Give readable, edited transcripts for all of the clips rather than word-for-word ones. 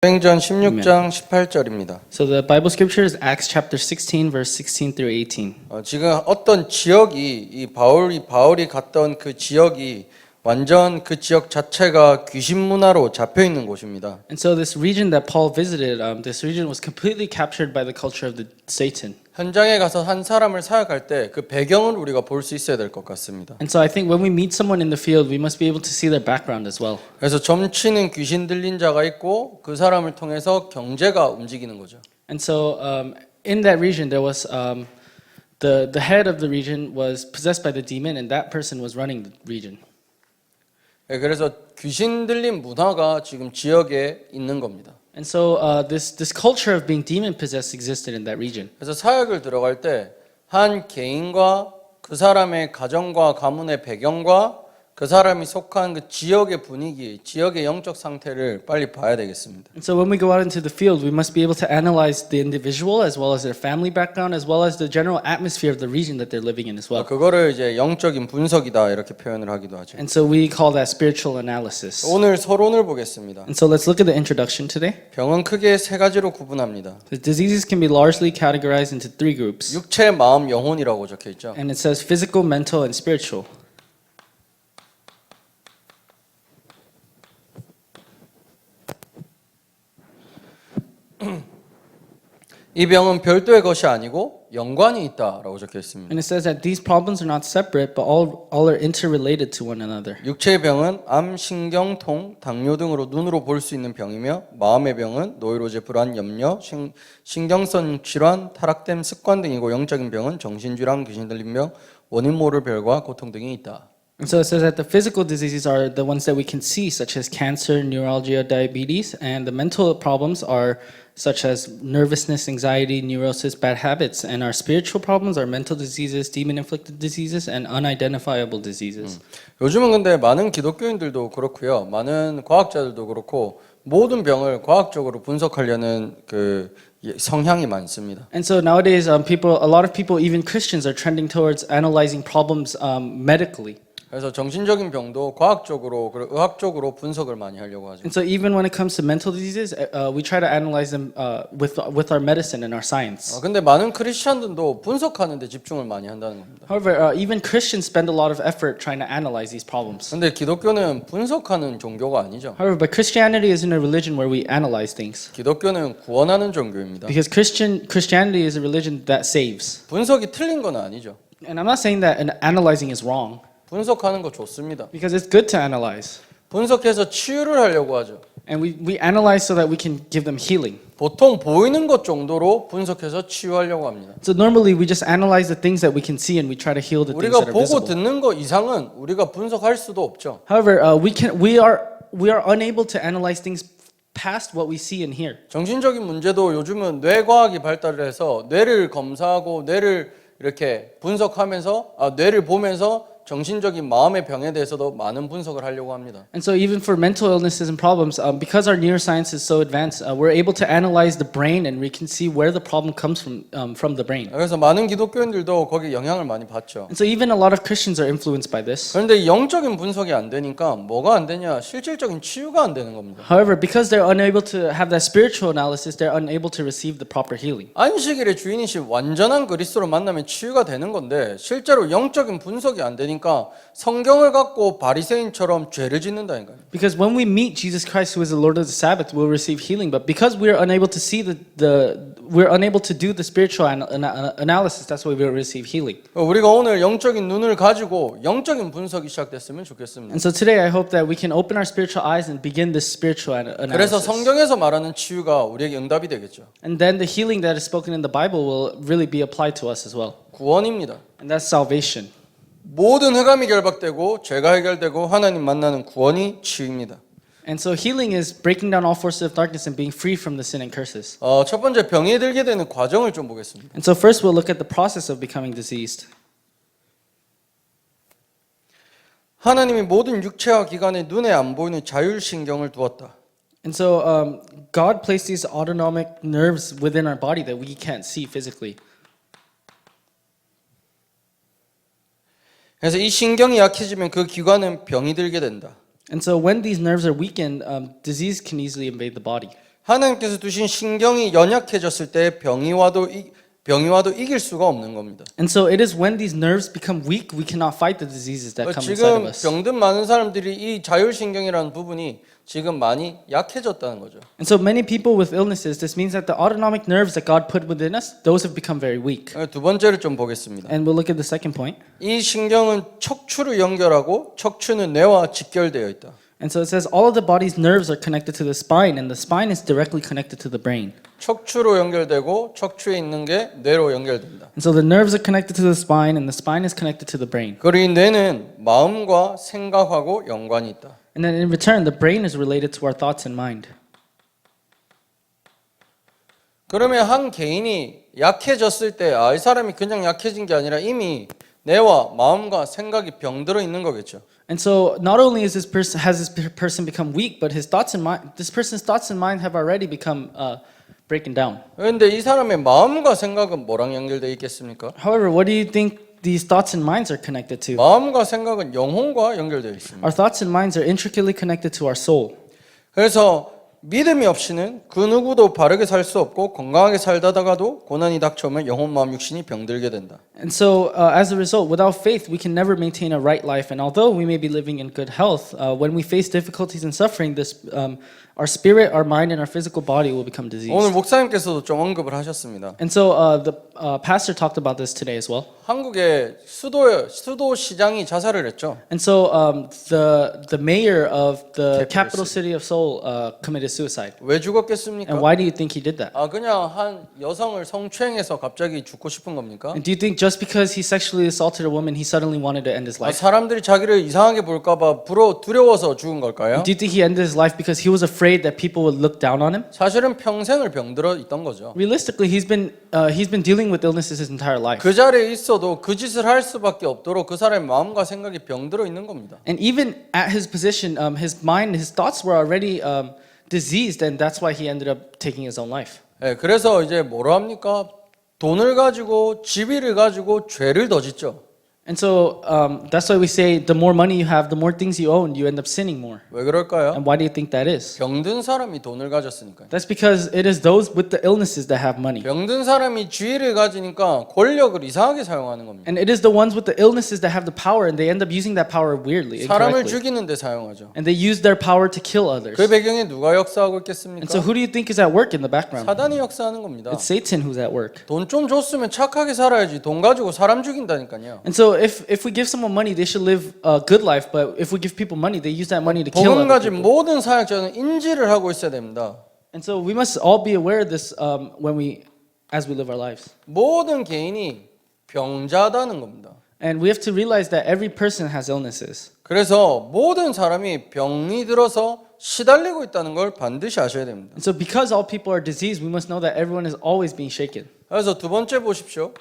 사도행전 16장 18절입니다. So the Bible scripture is Acts chapter 16 verse 16 through 18. 지금 어떤 지역이 이 바울이 갔던 그 지역이 완전 그 지역 자체가 귀신 문화로 잡혀 있는 곳입니다. And so this region that Paul visited, this region was completely captured by the culture of the Satan. 현장에 가서 한 사람을 사역할 때 그 배경을 우리가 볼 수 있어야 될 것 같습니다. And so I think when we meet someone in the field, we must be able to see their background as well. 그래서 점치는 귀신 들린 자가 있고 그 사람을 통해서 경제가 움직이는 거죠. And so in that region, there was the head of the region was possessed by the demon, and that person was running the region. 그래서 귀신 들린 문화가 지금 지역에 있는 겁니다. And so this culture of being demon possessed existed in that region. 그래서 사역을 들어갈 때 한 개인과 그 사람의 가정과 가문의 배경과 그 사람이 속한 그 지역의 분위기, 지역의 영적 상태를 빨리 봐야 되겠습니다. And so when we go out into the field, we must be able to analyze the individual as well as their family background as well as the general atmosphere of the region that they're living in as well. 그거를 이제 영적인 분석이다 이렇게 표현을 하기도 하죠. And so we call that spiritual analysis. 오늘 서론을 보겠습니다. And so let's look at the introduction today. 병은 크게 세 가지로 구분합니다. The diseases can be largely categorized into three groups. 육체, 마음, 영혼이라고 적혀 있죠. And it says physical, mental, and spiritual. 이 병은 별도의 것이 아니고 연관이 있다라고 적혀 있습니다. And it says that these problems are not separate, but all are interrelated to one another. 육체의 병은 암, 신경통, 당뇨 등으로 눈으로 볼 수 있는 병이며 마음의 병은 노이로제, 불안, 염려, 신경성 질환, 타락됨, 습관 등이고 영적인 병은 정신질환, 귀신 들린 병, 원인 모를 별과 고통 등이 있다. And so it says that the physical diseases are the ones that we can see, such as cancer, neuralgia, diabetes, and the mental problems are such as nervousness, anxiety, neurosis, bad habits, and our spiritual problems are mental diseases, demon-inflicted diseases, and unidentifiable diseases. 요즘은 근데 많은 기독교인들도 그렇고요, 많은 과학자들도 그렇고 모든 병을 과학적으로 분석하려는 그 성향이 많습니다. And so nowadays, a lot of people, even Christians, are trending towards analyzing problems medically. 그래서 정신적인 병도 과학적으로 그리고 의학적으로 분석을 많이 하려고 하죠. And so even when it comes to mental diseases, we try to analyze them with our medicine and our science. 근데 많은 크리스천들도 분석하는 데 집중을 많이 한다는 겁니다. However, even Christians spend a lot of effort trying to analyze these problems. 근데 기독교는 분석하는 종교가 아니죠. However, but Christianity isn't a religion where we analyze things. 기독교는 구원하는 종교입니다. Because Christianity is a religion that saves. 분석이 틀린 건 아니죠. And I'm not saying that analyzing is wrong. 분석하는 거 좋습니다. Because it's good to analyze. 분석해서 치유를 하려고 하죠. And we analyze so that we can give them healing. 보통 보이는 것 정도로 분석해서 치유하려고 합니다. So normally we just analyze the things that we can see and we try to heal the things 우리가 that are 보고 visible. 듣는 거 이상은 우리가 분석할 수도 없죠. However, we are unable to analyze things past what we see and hear. 정신적인 문제도 요즘은 뇌과학이 발달을 해서 뇌를 검사하고 뇌를 이렇게 분석하면서 뇌를 보면서 정신적인 마음의 병에 대해서도 많은 분석을 하려고 합니다. And so even for mental illnesses and problems, because our neuroscience is so advanced, we're able to analyze the brain and we can see where the problem comes from the brain. 그래서 많은 기독교인들도 거기에 영향을 많이 받죠. And so even a lot of Christians are influenced by this. 그런데 영적인 분석이 안 되니까 뭐가 안 되냐? 실질적인 치유가 안 되는 겁니다. However, because they're unable to have that spiritual analysis, they're unable to receive the proper healing. 안식일의 주인이신 완전한 그리스도로 만나면 치유가 되는 건데 실제로 영적인 분석이 안 되니까 성경을 갖고 바리새인처럼 죄를 짓는다니까요. Because when we meet Jesus Christ, who is the Lord of the Sabbath, we'll receive healing. But because we're unable to see we're unable to do the spiritual analysis, that's why we'll receive healing. 우리가 오늘 영적인 눈을 가지고 영적인 분석이 시작됐으면 좋겠습니다. And so today, I hope that we can open our spiritual eyes and begin this spiritual 그래서 analysis. 성경에서 말하는 치유가 우리에게 응답이 되겠죠. And then the healing that is spoken in the Bible will really be applied to us as well. 구원입니다. And that's salvation. 모든 흑암이 결박되고 죄가 해결되고 하나님 만나는 구원이 치유입니다. And so healing is breaking down all forces of darkness and being free from the sin and curses. 첫 번째 병이 들게 되는 과정을 좀 보겠습니다. And so first we'll look at the process of becoming diseased. 하나님이 모든 육체와 기관에 눈에 안 보이는 자율신경을 두었다. And so God placed these autonomic nerves within our body that we can't see physically. 그래서 이 신경이 약해지면 그 기관은 병이 들게 된다. And so when these nerves are weakened, disease can easily invade the body. 하나님께서 두신 신경이 연약해졌을 때 병이 와도 이길 수가 없는 겁니다. And so it is when these nerves become weak, we cannot fight the diseases that come inside of 지금 us. 병든 많은 사람들이 이 자율신경이라는 부분이 지금 많이 약해졌다는 거죠. And so many people with illnesses, this means that the autonomic nerves that God put within us, those have become very weak. 두 번째를 좀 보겠습니다. And we'll look at the second point. 이 신경은 척추를 연결하고 척추는 뇌와 직결되어 있다. And so it says all of the body's nerves are connected to the spine, and the spine is directly connected to the brain. 척추로 연결되고 척추에 있는 게 뇌로 연결된다. And so the nerves are connected to the spine, and the spine is connected to the brain. 그리고 이 뇌는 마음과 생각하고 연관이 있다. And then in return, the brain is related to our thoughts and mind. 그러면 한 개인이 약해졌을 때 이 사람이 그냥 약해진 게 아니라 이미 뇌와 마음과 생각이 병들어 있는 거겠죠. And so not only is has this person become weak, but his thoughts and mind, this person's thoughts and mind have already become breaking down. 그런데 이 사람의 마음과 생각은 뭐랑 연결되어 있겠습니까? However, what do you think these thoughts and minds are connected to? 마음과 생각은 영혼과 연결되어 있습니다. Our thoughts and minds are intricately connected to our soul. 그래서 믿음이 없이는 그 누구도 바르게 살 수 없고 건강하게 살다가도 고난이 닥쳐오면 영혼, 마음, 육신이 병들게 된다. And so, as a result, without faith, we can never maintain a right life. And although we may be living in good health, when we face difficulties and suffering, our spirit, our mind, and our physical body will become diseased. 오늘 목사님께서도 좀 언급을 하셨습니다. And so, the pastor talked about this today as well. 한국의 수도 시장이 자살을 했죠. And so, the mayor of the capital city of Seoul committed suicide. 왜 죽었겠습니까? And why do you think he did that? 그냥 한 여성을 성추행해서 갑자기 죽고 싶은 겁니까? And do you think just because he sexually assaulted a woman, he suddenly wanted to end his life? 사람들이 자기를 이상하게 볼까봐 두려워서 죽은 걸까요? Do you think he ended his life because he was afraid that people would look down on him? 사실은 평생을 병들어 있던 거죠. Realistically, he's been dealing with illnesses his entire life. 그 자리에 있어도 그 짓을 할 수밖에 없도록 그 사람의 마음과 생각이 병들어 있는 겁니다. And even at his position, his mind, his thoughts were already diseased, and that's why he ended up taking his own life. 그래서 이제 뭐라 합니까? 돈을 가지고 지위를 가지고 죄를 더 짓죠. And so that's why we say the more money you have, the more things you own, you end up sinning more. 왜 그럴까요? And why do you think that is? 병든 사람이 돈을 가졌으니까요. That's because it is those with the illnesses that have money. 병든 사람이 지위를 가지니까 권력을 이상하게 사용하는 겁니다. And it is the ones with the illnesses that have the power, and they end up using that power weirdly, 사람을 incorrectly. 죽이는 데 사용하죠. And they use their power to kill others. 그 배경에 누가 역사하고 And 있겠습니까? so who do you think is at work in the background? 사단이 역사하는 겁니다. It's Satan who's at work. 돈 좀 줬으면 착하게 살아야지. 돈 가지고 사람 죽인다니까요. And so if we give someone money, they should live a good life. But if we give people money, they use that money to kill 복음 other 가진 people. 모든 사역자는 인지를 하고 있어야 됩니다. And so we must all be aware of this as we live our lives. 모든 개인이 병자다는 겁니다. And we have to realize that every person has illnesses. 그래서 모든 사람이 병이 들어서 시달리고 있다는 걸 반드시 아셔야 됩니다. And so because all people are diseased, we must know that everyone is always being shaken. 그래서 두 번째 보십시오.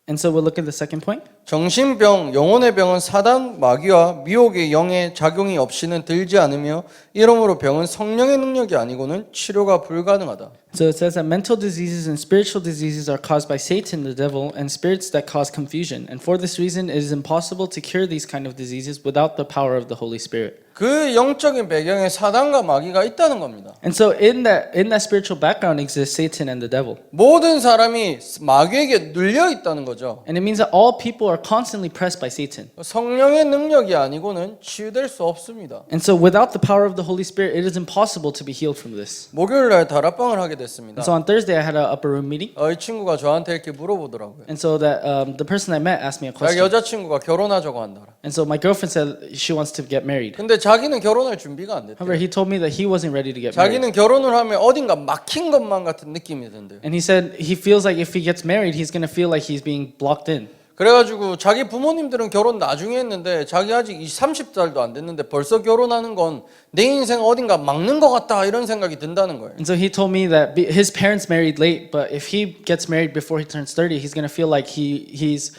And so we'll look at the second point. 정신병, 영혼의 병은 사단, 마귀와 미혹의 영의 작용이 없이는 들지 않으며 이러므로 병은 성령의 능력이 아니고는 치료가 불가능하다. So it says that mental diseases and spiritual diseases are caused by Satan, the devil, and spirits that cause confusion. And for this reason, it is impossible to cure these kind of diseases without the power of the Holy Spirit. 그 영적인 배경에 사단과 마귀가 있다는 겁니다. And so in that spiritual background exists Satan and the devil. 모든 사람이 마귀에게 눌려 있다는 거죠. And it means that all people are constantly pressed by Satan. 성령의 능력이 아니고는 치유될 수 없습니다. And so without the power of the Holy Spirit, it is impossible to be healed from this. 목요일 날 다락방을 하게 됐습니다. And so on Thursday, I had an upper room meeting. 이 친구가 저한테 이렇게 물어보더라고요. And so that the person I met asked me a 자기 question. 여자친구가 결혼하자고 한다. And so my girlfriend said she wants to get married. 근데 자기는 결혼할 준비가 안 됐대. However, he told me that he wasn't ready to get married. 자기는 결혼을 하면 어딘가 막힌 것만 같은 느낌이 든대요. And he said he feels like if he gets married, he's going to feel like he's being blocked in. 그래가지고 자기 부모님들은 결혼 나중에 했는데 자기 아직 30살도 안 됐는데 벌써 결혼하는 건 내 인생 어딘가 막는 것 같다 이런 생각이 든다는 거예요. And so he told me that his parents married late, but if he gets married before he turns 30, he's going to feel like he's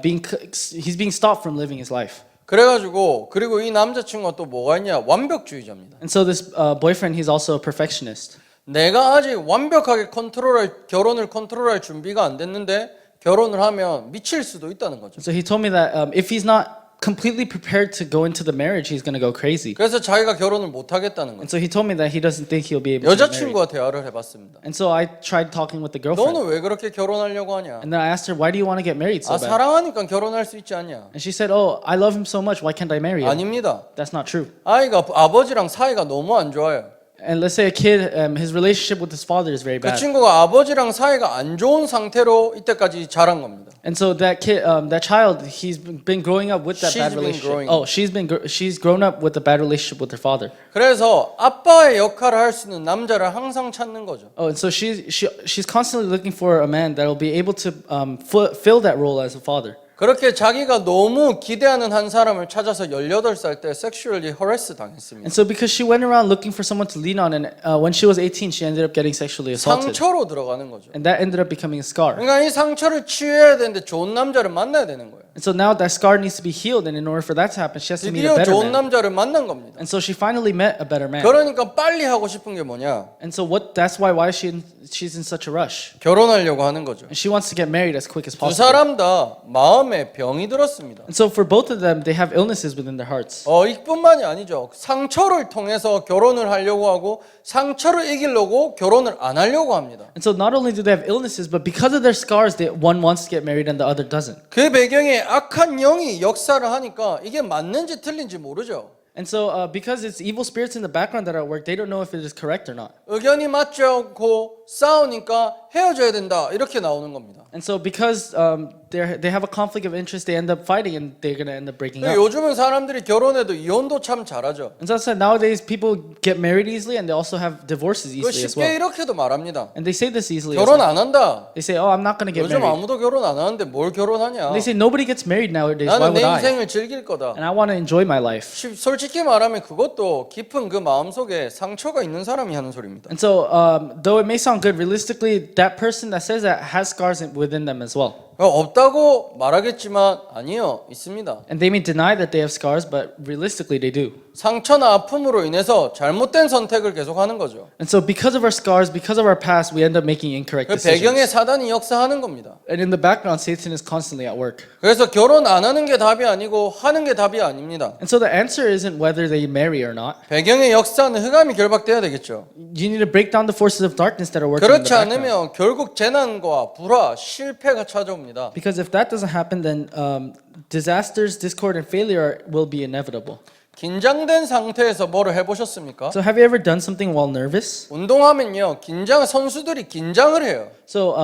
being stopped from living his life. 그래가지고 그리고 이 남자친구가 또 뭐가 있냐 완벽주의자입니다. And so this boyfriend, he's also a perfectionist. 내가 아직 완벽하게 결혼을 컨트롤할 준비가 안 됐는데 결혼을 하면 미칠 수도 있다는 거죠. So he told me that if he's not completely prepared to go into the marriage, he's going to go crazy. 그래서 자기가 결혼을 못 하겠다는 거예요. And so he told me that he doesn't think he'll be able to get married. 여자친구와 대화를 해봤습니다. And so I tried talking with the girlfriend. 너는 왜 그렇게 결혼하려고 하냐? And then I asked her, why do you want to get married so 아 bad? 사랑하니까 결혼할 수 있지 않냐? And she said, oh, I love him so much, why can't I marry him? 아닙니다. That's not true. 아이가 아버지랑 사이가 너무 안 좋아요. And let's say a kid, his relationship with his father is very 그 bad. 친구가 아버지랑 사이가 안 좋은 상태로 이때까지 자란 겁니다. And so that kid, that child, he's been growing up with that She's bad been relationship. growing Oh, she's grown up with a bad relationship with her father. 그래서 아빠의 역할을 할 수 있는 남자를 항상 찾는 거죠. Oh, and so she's constantly looking for a man that will be able to fill that role as a father. 그렇게 자기가 너무 기대하는 한 사람을 찾아서 18살 때 sexually harass 당했습니다. And so because she went around looking for someone to lean on, and when she was 18, she ended up getting sexually assaulted. 상처로 들어가는 거죠. And that ended up becoming a scar. 그러니까 이 상처를 치유해야 되는데 좋은 남자를 만나야 되는 거예요. And so now that scar needs to be healed, and in order for that to happen, she has to meet a 드디어 better 좋은 man. 남자를 만난 겁니다. And so she finally met a better man. 그러니까 빨리 하고 싶은 게 뭐냐? And so that's why she's in such a rush. 결혼하려고 하는 거죠. And she wants to get married as quick as 두 possible. 사람 다 마음에 병이 들었습니다. And so for both of them, they have illnesses within their hearts. 이뿐만이 아니죠. 상처를 통해서 결혼을 하려고 하고 상처를 이기려고 결혼을 안 하려고 합니다. And so not only do they have illnesses, but because of their scars, one wants to get married and the other doesn't. 그 배경에 악한 영이 역사를 하니까 이게 맞는지 틀린지 모르죠. And so because it's evil spirits in the background that are at work, they don't know if it is correct or not. 의견이 맞지 않고 싸우니까 헤어져야 된다 이렇게 나오는 겁니다. And so because they have a conflict of interest, they end up fighting and they're going to end up breaking up. 요즘은 사람들이 결혼해도 이혼도 참 잘하죠. And so I said nowadays people get married easily and they also have divorces 그 easily as 쉽게 well. 이렇게도 말합니다. And they say this easily as 결혼 well. 안 한다. They say, oh, I'm not going to get 요즘 married. 아무도 결혼 안 하는데 뭘 결혼하냐? They say nobody gets married nowadays. Why 나는 내 would I? 인생을 즐길 거다. And I want to enjoy my life. 솔직히 말하면 그것도 깊은 그 마음속에 상처가 있는 사람이 하는 소리입니다. And so though it may sound good, realistically, that person that says that has scars within them as well. 없다고 말하겠지만 아니요, 있습니다. And they may deny that they have scars, but realistically they do. 상처나 아픔으로 인해서 잘못된 선택을 계속하는 거죠. And so because of our scars, because of our past, we end up making incorrect 그 배경에 decisions. 사단이 역사하는 겁니다. And in the background, Satan is constantly at work. 그래서 결혼 안 하는 게 답이 아니고 하는 게 답이 아닙니다. And so the answer isn't whether they marry or not. 배경의 역사는 흑암이 결박돼야 되겠죠. You need to break down the forces of darkness that are working in the 그렇지 background. 않으면 결국 재난과 불화, 실패가 찾아옵니다. Because if that doesn't happen, then disasters, discord, and failure will be inevitable. 긴장된 상태에서 뭐를 해보셨습니까? So have you ever done something while nervous? 운동하면요, 선수들이 긴장을 해요. So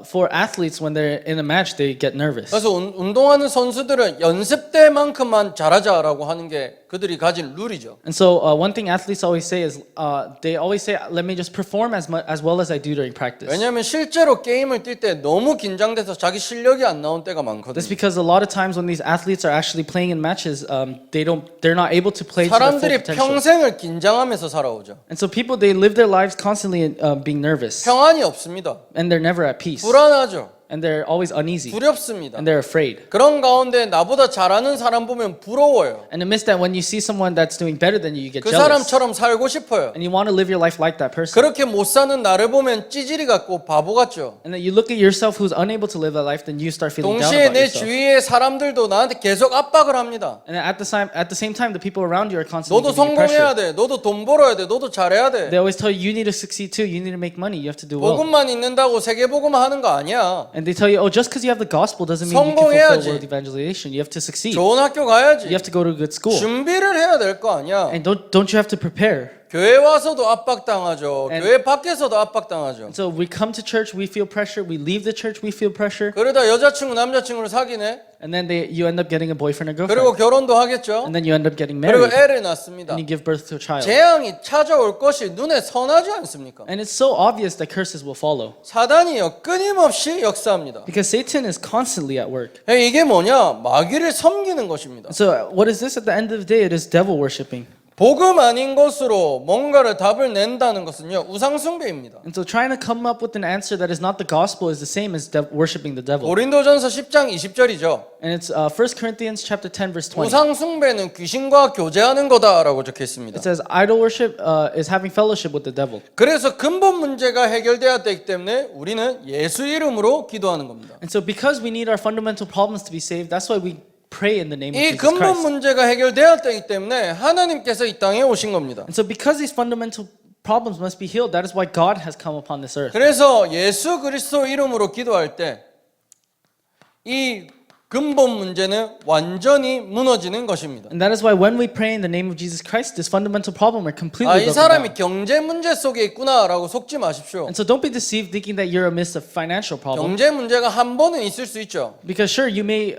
for athletes, when they're in a match, they get nervous. 그래서 운동하는 선수들은 연습 때만큼만 잘하자라고 하는 게 그들이 가진 룰이죠. And so one thing athletes always say is they always say, "Let me just perform as well as I do during practice." 왜냐하면 실제로 게임을 뛸 때 너무 긴장돼서 자기 실력이 안 나온 때가 That's 많거든요. because a lot of times when these athletes are actually playing in matches, they're not able to play to their full 사람들이 potential. 평생을 긴장하면서 살아오죠. And so people, they live their lives constantly being nervous, 평안이 없습니다. and they're never at peace, 불안하죠. and they're always uneasy, 두렵습니다. and they're afraid. 그런 가운데 나보다 잘하는 사람 보면 부러워요. And amidst that, when you see someone that's doing better than you, you get 그 jealous, 사람처럼 살고 싶어요. and you want to live your life like that person. 그렇게 못 사는 나를 보면 찌질이 같고 바보 같죠. And then you look at yourself who's unable to live that life, then you start feeling down 동시에 about 내 yourself. 주위의 사람들도 나한테 계속 압박을 합니다. And at the same time, the people around you are constantly 너도 giving you 성공해야 돼. pressure. 너도 돈 벌어야 돼. 너도 잘해야 돼. They always tell you, you need to succeed too. You need to make money. You have to do well. 복음만 있는다고 세계복음 하는 거 아니야. And they tell you, oh, just because you have the gospel doesn't mean you can 성공해야지. fulfill world evangelization. You have to succeed. 좋은 학교 가야지. You have to go to a good school. 준비를 해야 될 거 아니야. And don't you have to prepare? 교회 와서도 압박당하죠. And- 교회 밖에서도 압박당하죠. So we come to church, we feel pressure. We leave the church, we feel pressure. 그러다 여자친구 남자친구를 사귀네. And then you end up getting a boyfriend or 그리고 girlfriend. 결혼도 하겠죠. And then you end up getting 그리고 married. 애를 낳습니다. And you give birth to a child. 재앙이 찾아올 것이 눈에 선하지 않습니까? And it's so obvious that curses will follow. 사단이요 끊임없이 역사합니다. Because Satan is constantly at work. 이게 뭐냐? 마귀를 섬기는 것입니다. So what is this at the end of the day? It is devil worshiping. 복음 아닌 것으로 뭔가를 답을 낸다는 것은요 우상숭배입니다. And so trying to come up with an answer that is not the gospel is the same as worshiping the devil. 고린도전서 10장 20절이죠. And it's 1 Corinthians chapter 10 verse 20. 우상숭배는 귀신과 교제하는 거다라고 적혀 있습니다. It says idol worship is having fellowship with the devil. 그래서 근본 문제가 해결돼야 되기 때문에 우리는 예수 이름으로 기도하는 겁니다. And so because we need our fundamental problems to be saved, that's why we pray in the name of 이 Jesus 근본 Christ. 문제가 해결되었기 때문에 하나님께서 이 땅에 오신 겁니다. And so because these fundamental problems must be healed, that is why God has come upon this earth. 그래서 예수 그리스도 이름으로 기도할 때 이 근본 문제는 완전히 무너지는 것입니다. And that is why when we pray in the name of Jesus Christ, this fundamental problem are 아, completely 이 broken 사람이 down. 경제 문제 속에 있구나라고 속지 마십시오. And so don't be deceived thinking that you're amidst a financial problem. 경제 문제가 한 번은 있을 수 있죠. Because sure, you may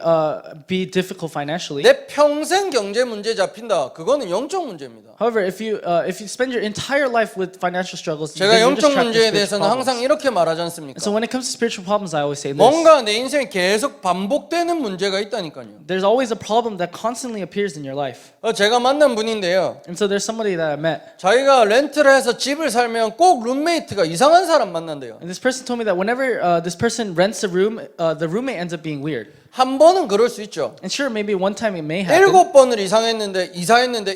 be difficult financially. 내 평생 경제 문제 잡힌다. 그거는 영적 문제입니다. However, if you spend your entire life with financial struggles, 제가 then you're just 영적 trapped in 문제에 spiritual 대해서는 problems. 항상 이렇게 말하지 And 않습니까? so when it comes to spiritual problems, I always say this. 뭔가 내 인생에 계속 반복되는 문제가 있다니까요. There's always a problem that constantly appears in your life. 제가 만난 분인데요. And so there's somebody that I met. 자기가 렌트를 해서 집을 살면 꼭 룸메이트가 이상한 사람 만난대요. And this person told me that whenever this person rents a room, the roommate ends up being weird. 한 번은 그럴 수 있죠. And sure, maybe one time it may happen. 7번을 이사했는데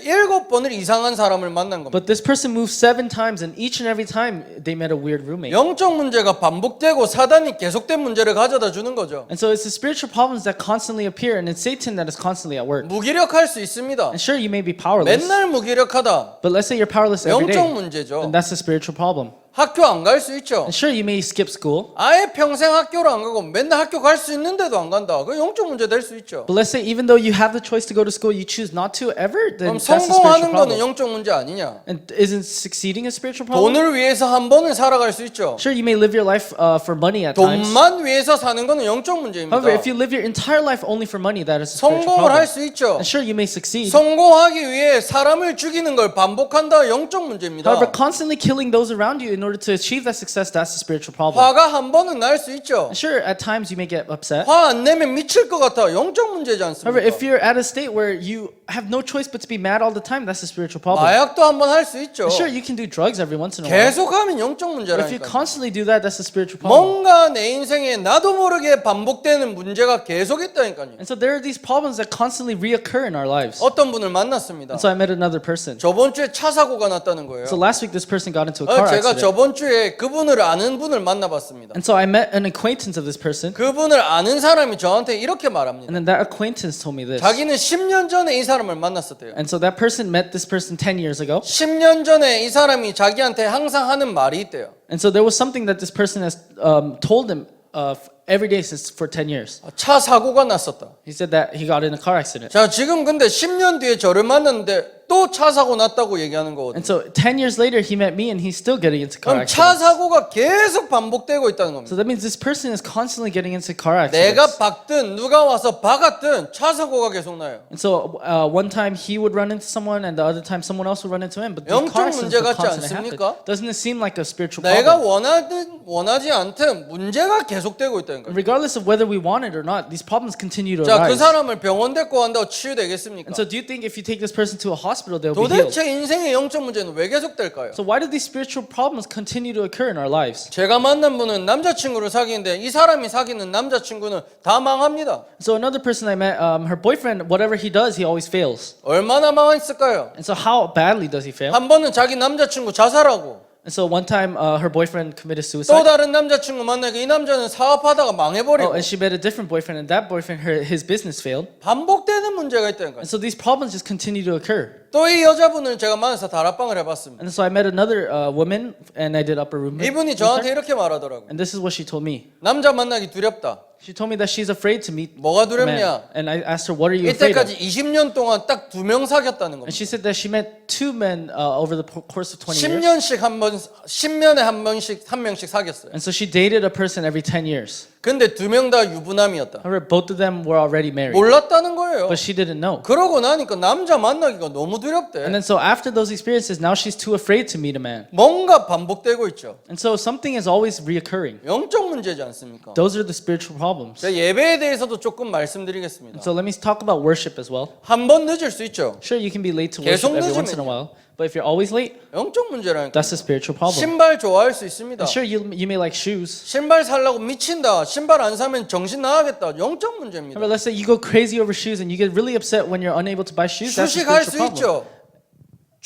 7번을 이상한 사람을 만난 겁니다. But this person moved 7 times, and each and every time they met a weird roommate. 영적 문제가 반복되고 사단이 계속된 문제를 가져다 주는 거죠. And so it's the spiritual problems that constantly appear, and it's Satan that is constantly at work. 무기력할 수 있습니다. And sure, you may be powerless, 맨날 무기력하다. but let's say you're powerless every 영적 day, 문제죠. then that's a spiritual problem. 학교 안 갈 수 있죠. And sure, you may skip school, 아예 평생 학교를 안 가고 맨날 학교 갈 수 있는데도 안 간다. 그 영적 문제 될 수 있죠. but let's say even though you have the choice to go to school, you choose not to ever, then 그럼 that's a spiritual 성공하는 거는 problem. 영적 문제 아니냐? And isn't succeeding a spiritual problem? 돈을 위해서 한 번은 살아갈 수 있죠. Sure, you may live your life for money at times. 돈만 위해서 사는 거는 영적 문제입니다. However, if you live your entire life only for money, that is a spiritual 성공을 할 problem. 수 있죠. And sure, you may succeed. 성공하기 위해 사람을 죽이는 걸 반복한다. 영적 문제입니다. However, constantly killing those around you in order to achieve that success, that's a spiritual problem. 화가 한 번은 날 수 있죠. Sure, at times you may get upset. 화 안 내면 미칠 것 같아. 영적 문제지 However, if 않습니까? you're at a state where you have no choice but to be mad all the time, that's a spiritual problem. 마약도 한 번 할 수 있죠. Sure, you can do drugs every once in a while. 계속하면 영적 But if you 문제라니까. constantly do that, that's a spiritual problem. 뭔가 내 인생에 나도 모르게 반복되는 문제가 계속 있다니까요. And so there are these problems that constantly reoccur in our lives. 어떤 분을 만났습니다. And so I met another person. 저번 주에 차 사고가 났다는 거예요. So last week, this person got into a car 제가 accident. 저번 주에 그분을 아는 분을 만나봤습니다. And so I met an acquaintance of this person. 그분을 아는 사람이 저한테 이렇게 말합니다. And then that acquaintance told me this. 자기는 10년 전에 이 사람을 만났었대요. And so that person met this person 10 years ago. 10년 전에 이 사람이 자기한테 항상 하는 말이 있대요. And so there was something that this person has told him every day since for 10 years. 차 사고가 났었다. He said that he got in a car accident. 자, 지금 근데 10년 뒤에 저를 만났는데 또 차 사고 났다고 얘기하는 거거든요. And so 10 years later, he met me and he's still getting into car 그럼 차 accidents. 사고가 계속 반복되고 있다는 겁니다. So that means this person is constantly getting into car 내가 accidents. 박든 누가 와서 박았든 차 사고가 계속 나요. And so one time he would run into someone and the other time someone else would run into him. But the 영적 car accidents 문제 would 같지 constantly happen. 않습니까? Doesn't it seem like a spiritual 내가 problem? 원하지 않든 문제가 계속되고 있다는 거예요. Regardless of whether we want it or not, these problems continue to 자, 그 arise. 사람을 병원 데리고 간다고 치유되겠습니까? And so do you think if you take this person to a hospital, they'll be healed? 도대체 인생의 영적 문제는 왜 계속될까요? So why do these spiritual problems continue to occur in our lives? 제가 만난 분은 남자친구를 사귀는데 이 사람이 사귀는 남자친구는 다 망합니다. So another person I met, her boyfriend, whatever he does, he always fails. 얼마나 망했을까요? And so how badly does he fail? 한 번은 자기 남자친구 자살하고 And so one time her boyfriend committed 또 suicide. 다른 남자친구 만나니까 이 남자는 사업하다가 망해버리고 And she met a different boyfriend, and that boyfriend, his business failed. 반복되는 문제가 있다니까요. And so these problems just continue to occur. 또 이 여자분을 제가 만나서 다락방을 해봤습니다. And so I met another woman, and I did upper room. 이분이 with her. 저한테 이렇게 말하더라고요. And this is what she told me. 남자 만나기 두렵다. She told me that she's afraid to meet 뭐가 a man. 두렵냐? And I asked her, what are you afraid of? 이때까지 20년 동안 딱 2명 사귀었다는 And 겁니다. she said that she met 2 men over the course of 20 years. 10년씩 한 번, 10년에 한 명씩 사귀었어요. And so she dated a person every 10 years. 근데 2명 다 유부남이었다. However, both of them were already married. 몰랐다는 거예요. But she didn't know. 그러고 나니까 남자 만나기가 너무 두렵대. And then so after those experiences, now she's too afraid to meet a man. 뭔가 반복되고 있죠. And so something is always reoccurring. 영적 문제지 않습니까? Those are the spiritual problems. 제가 예배에 대해서도 조금 말씀드리겠습니다. So let me talk about worship as well. 한 번 늦을 수 있죠. Sure, you can be late to 계속 worship every once in a 늦으면요. while. But if you're always late, 영적 문제라니까. that's a spiritual problem. 신발 좋아할 수 있습니다. And sure, you may like shoes. 신발 살라고 미친다. 신발 안 사면 정신 나가겠다. 영적 문제입니다. However, let's say you go crazy over shoes and you get really upset when you're unable to buy shoes. That's a 주식할 spiritual 수 problem. 있죠.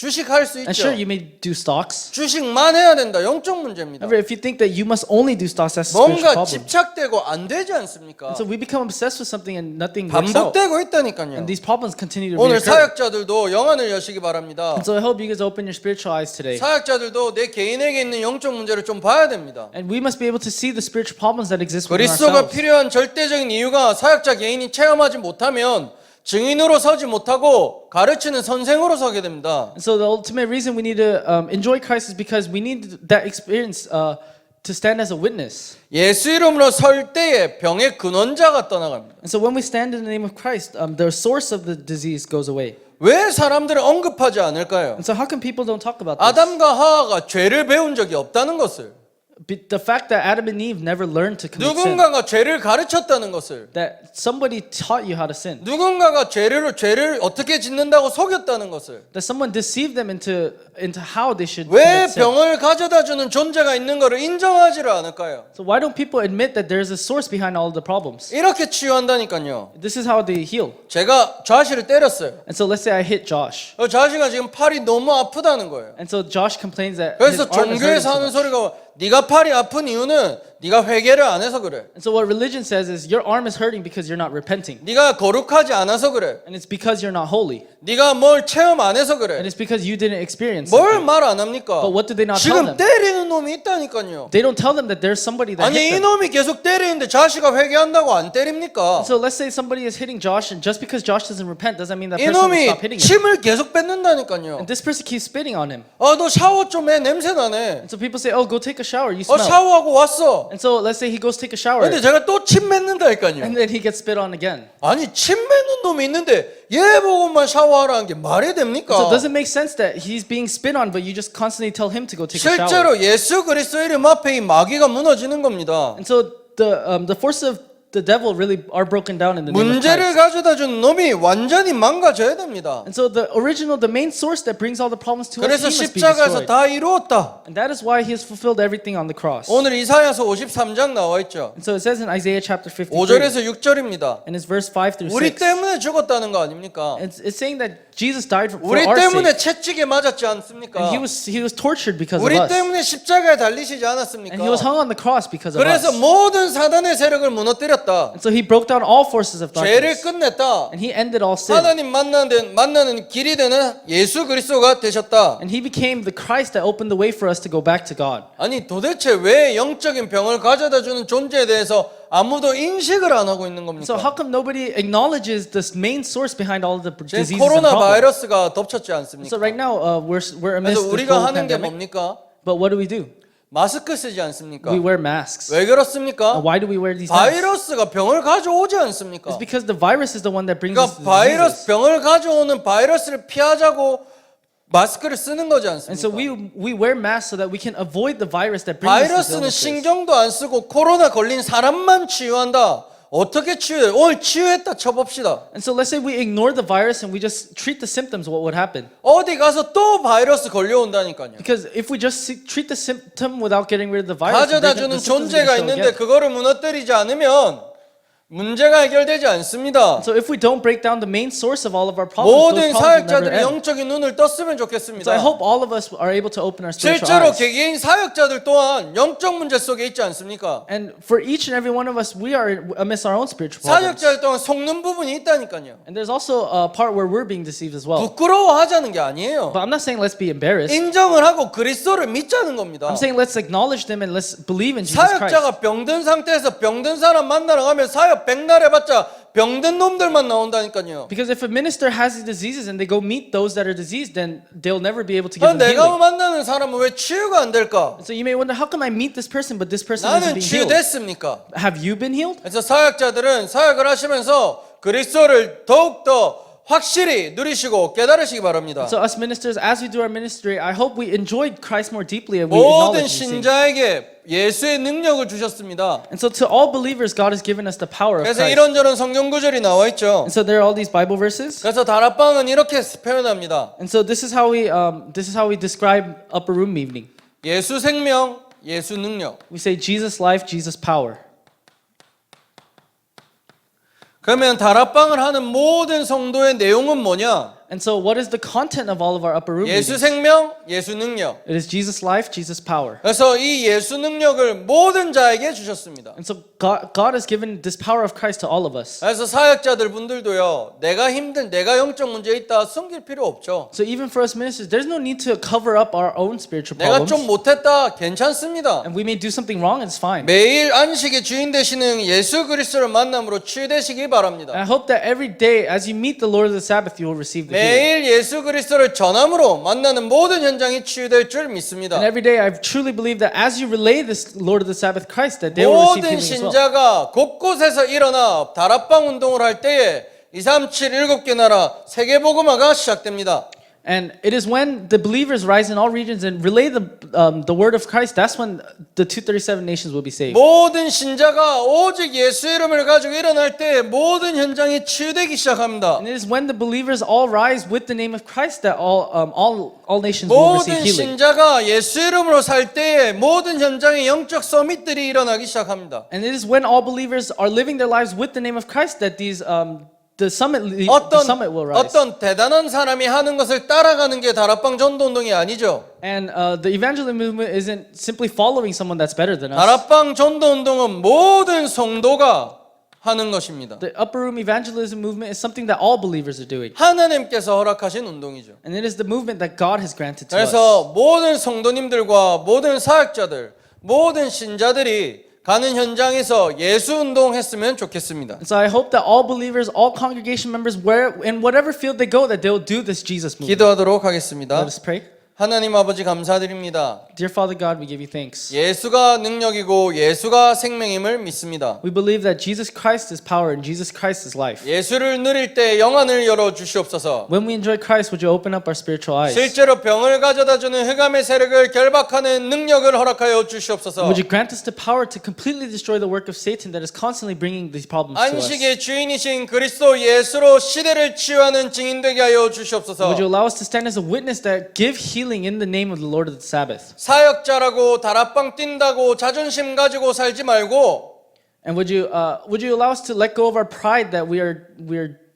주식할 수 And 있죠. sure, you may do stocks. 주식만 해야 된다. 영적 문제입니다. However, if you think that you must only do stocks, that's a spiritual 뭔가 problem. 집착되고 안 되지 않습니까? And so we become obsessed with something and nothing works out. 반복되고 있다니까요. And these problems continue to 오늘 reoccur. 사역자들도 영안을 여시기 바랍니다. And so I hope you guys open your spiritual eyes today. 사역자들도 내 개인에게 있는 영적 문제를 좀 봐야 됩니다. And we must be able to see the spiritual problems that exist within 그리스도가 ourselves. 필요한 절대적인 이유가 사역자 개인이 체험하지 못하면 증인으로 서지 못하고 가르치는 선생으로 서게 됩니다. And so the ultimate reason we need to enjoy Christ is because we need that experience to stand as a witness. 예수 이름으로 설 때에 병의 근원자가 떠나갑니다. And so when we stand in the name of Christ, the source of the disease goes away. 왜 사람들은 언급하지 않을까요? And so how come people don't talk about this? 아담과 하와가 죄를 배운 적이 없다는 것을, The fact that Adam and Eve never learned to commit sin. 누군가가 죄를 가르쳤다는 것을, That somebody taught you how to sin. 누군가가 죄를 어떻게 짓는다고 속였다는 것을, That someone deceived them into how they should 왜 commit sin. 병을 가져다 주는 존재가 있는 것을 인정하지를 않을까요? So why don't people admit that there's a source behind all the problems? 이렇게 치유한다니까요. This is how they heal. 제가 좌시를 때렸어요. And so let's say I hit Josh. 좌시가 지금 팔이 너무 아프다는 거예요. And so Josh complains that his 그래서 arm is hurting 종교에서 so 하는 much. 소리가 네가 팔이 아픈 이유는 네가 회개를 안 해서 그래. And so what religion says is your arm is hurting because you're not repenting. 네가 거룩하지 않아서 그래. And it's because you're not holy. 네가 뭘 체험 안 해서 And 그래. it's because you didn't experience 뭘 something. 말 안 합니까? But what do they not tell 지금 them? 때리는 놈이 있다니까요. They don't tell them that there's somebody that 아니 hit them. 이놈이 계속 때리는데 자식아 회개한다고 안 때립니까? So let's say somebody is hitting Josh, and just because Josh doesn't repent doesn't mean that person will 이놈이 stop hitting him. 침을 계속 뱉는다니까요. And this person keeps spitting on him. 너 샤워 좀 해. 냄새 나네. And so people say, "Oh, go take a shower. You smell." 샤워하고 왔어. And so let's say he goes take a shower, 근데 제가 또 침 뱉는다니까요. and then he gets spit on again. 아니 침 뱉는 놈이 있는데 얘 보고만 샤워하라는 게 말이 됩니까? So it doesn't make sense that he's being spit on, but you just constantly tell him to go take a shower. 실제로 예수 그리스도 이름 앞에 이 마귀가 무너지는 겁니다. And so the force of the devil really are broken down in the name of 문제를 Christ. 가져다 준 놈이 완전히 망가져야 됩니다. And so the main source that brings all the problems to us, 그래서 he must be 십자가에서 destroyed. 다 이루었다. And that is why he has fulfilled everything on the cross. 오늘 이사야서 53장 나와 있죠. And so it says in Isaiah chapter 53, 5절에서 6절입니다. and it's verse 5 through 우리 6. 때문에 죽었다는 거 아닙니까? It's saying that Jesus died for 우리 our 때문에 sake. 채찍에 맞았지 않습니까? And he was tortured because of 우리 us. 때문에 십자가에 달리시지 않았습니까? And he was hung on the cross because of 그래서 us. 모든 사단의 세력을 무너뜨렸다. And so he broke down all forces of 죄를 darkness. 끝냈다. And he ended all sin. 하나님 만나는 길이 되는 예수 그리스도가 되셨다. And he became the Christ that opened the way for us to go back to God. 아니 도대체 왜 영적인 병을 가져다 주는 존재에 대해서 아무도 인식을 안 하고 있는 겁니까? So how come nobody acknowledges this main source behind all of the 지금 diseases and 코로나 problems? 바이러스가 덮쳤지 않습니까? So right now we're 그래서 amidst the 우리가 whole 하는 게 pandemic. 뭡니까? But what do? 마스크 쓰지 않습니까? We wear masks. 왜 그렇습니까? Why do we wear these masks? 바이러스가 병을 가져오지 않습니까? It's because the virus is the one that brings us 그러니까 the 바이러스 diseases. 병을 가져오는 바이러스를 피하자고 마스크를 쓰는 거지 And so 않습니까? we wear masks so that we can avoid the virus that brings us 바이러스는 these illnesses. 신경도 안 쓰고 코로나 걸린 사람만 치유한다. 어떻게 치유해? 오늘 치유했다 쳐봅시다. And so let's say we ignore the virus and we just treat the symptoms, what would happen? 어디 가서 또 바이러스 걸려온다니까요. Because if we just treat the symptom without getting rid of the virus, 가져다 the 주는 symptoms 존재가 are gonna show 있는데 again. 그거를 무너뜨리지 않으면 문제가 해결되지 않습니다. So if we don't break down the main source of all of our problems, those 모든 problems will never 사역자들이 end. 영적인 눈을 떴으면 So I 좋겠습니다. hope all of us are able to open our spiritual 실제로 eyes. 개개인 사역자들 또한 영적 문제 속에 있지 않습니까? And for each and every one of us, we are amidst our own spiritual problems. 사역자들 또한 속는 부분이 있다니까요. And there's also a part where we're being deceived as well. 부끄러워하자는 게 아니에요. But I'm not saying let's be embarrassed. 인정을 하고 그리스도를 믿자는 겁니다. I'm saying let's acknowledge them and let's believe in Jesus Christ. 사역자가 병든 상태에서 병든 사람 만나러 가면 사역 백날 해봤자 병든 놈들만 나온다니까요. Because if a minister has these diseases and they go meet those that are diseased, then they'll never be able to give 그럼 them 내가 healing. 만나는 사람은 왜 치유가 안 될까? So you may wonder, how come I meet this person, but this person isn't 나는 being healed? 치유됐습니까? Have you been healed? 그래서 사역자들은 사역을 하시면서 그리스도를 더욱더 확실히 누리시고 깨달으시기 바랍니다. So us ministers, as we do our ministry, I hope we enjoy Christ more deeply and we 모든 acknowledge these things. 신자에게 예수의 능력을 주셨습니다. And so to all believers, God has given us the power of 그래서 Christ. 이런저런 성경 구절이 나와 있죠. And so there are all these Bible verses. 그래서 다락방은 이렇게 표현합니다. And so this is how we describe upper room evening. 예수 생명, 예수 능력. We say Jesus life, Jesus power. 그러면 다락방을 하는 모든 성도의 내용은 뭐냐? And so what is the content of all of our upper room 예수 meetings? 생명, 예수 능력. It is Jesus' life, Jesus' power. 그래서 이 예수 능력을 모든 자에게 주셨습니다. And so God has given this power of Christ to all of us. 그래서 사역자들 분들도요, 내가 영적 문제 있다 숨길 필요 없죠. So even for us ministers, there's no need to cover up our own spiritual 내가 좀 problems. 못했다 괜찮습니다. And we may do something wrong, it's fine. 매일 안식의 주인 되시는 예수 그리스도를 만남으로 치유되시기 바랍니다. And I hope that every day, as you meet the Lord of the Sabbath, you will receive the healing. 매일 예수 그리스도를 전함으로 만나는 모든 현장이 치유될 줄 믿습니다. And every day, I truly believe that as you relay this Lord of the Sabbath Christ, that they will receive 모든 healing as well. 신자가 곳곳에서 일어나 다락방 운동을 할 때에 237 7개 나라 세계 복음화가 시작됩니다. And it is when the believers rise in all regions and relay the word of Christ, that's when the 237 nations will be saved. 모든 신자가 오직 예수 이름을 가지고 일어날 때 모든 현장이 치유되기 시작합니다. And it is when the believers all rise with the name of Christ that all nations will receive 모든 healing. 신자가 예수 이름으로 살 때에 모든 현장에 영적 서밋들이 일어나기 시작합니다. And it is when all believers are living their lives with the name of Christ that the summit will rise. 어떤 대단한 사람이 하는 것을 따라가는 게 다락방 전도 운동이 아니죠. And the evangelism movement isn't simply following someone that's better than us. 다락방 전도 운동은 모든 성도가 하는 것입니다. The upper room evangelism movement is something that all believers are doing. 하나님께서 허락하신 운동이죠. And it is the movement that God has granted to us. 그래서 모든 성도님들과 모든 사역자들, 모든 신자들이 가는 현장에서 예수 운동했으면 좋겠습니다. And so I hope that all believers, all congregation members, in whatever field they go, that they will do this Jesus movement. 기도하도록 하겠습니다. Let us pray. 하나님 아버지 감사드립니다. Dear Father God, we give you thanks. 예수가 능력이고 예수가 생명임을 믿습니다. We believe that Jesus Christ is power and Jesus Christ is life. 예수를 누릴 때 영안을 열어 주시옵소서. When we enjoy Christ, would you open up our spiritual eyes? 실제로 병을 가져다주는 흑암의 세력을 결박하는 능력을 허락하여 주시옵소서. Would you grant us the power to completely destroy the work of Satan that is constantly bringing these problems to us? 안식의 주인이신 그리스도 예수로 시대를 치유하는 증인 되게 하여 주시옵소서. Would you allow us to stand as a witness that give healing in the name of the Lord of the Sabbath? 사역자라고 다락방 뛴다고 자존심 가지고 살지 말고 And would you allow us to let go of our pride that we are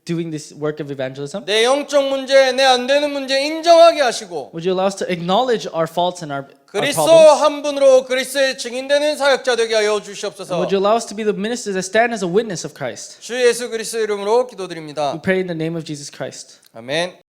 doing this work of evangelism? 내 영적 문제, 내 안 되는 문제 인정하게 하시고 Would you allow us to acknowledge our faults and our 그리스도 problems? 한 분으로 그리스도의 증인되는 사역자 되게 하여 주시옵소서. Would you allow us to be the ministers that stand as a witness of Christ? 주 예수 그리스도 이름으로 기도드립니다. We pray in the name of Jesus Christ. 아멘.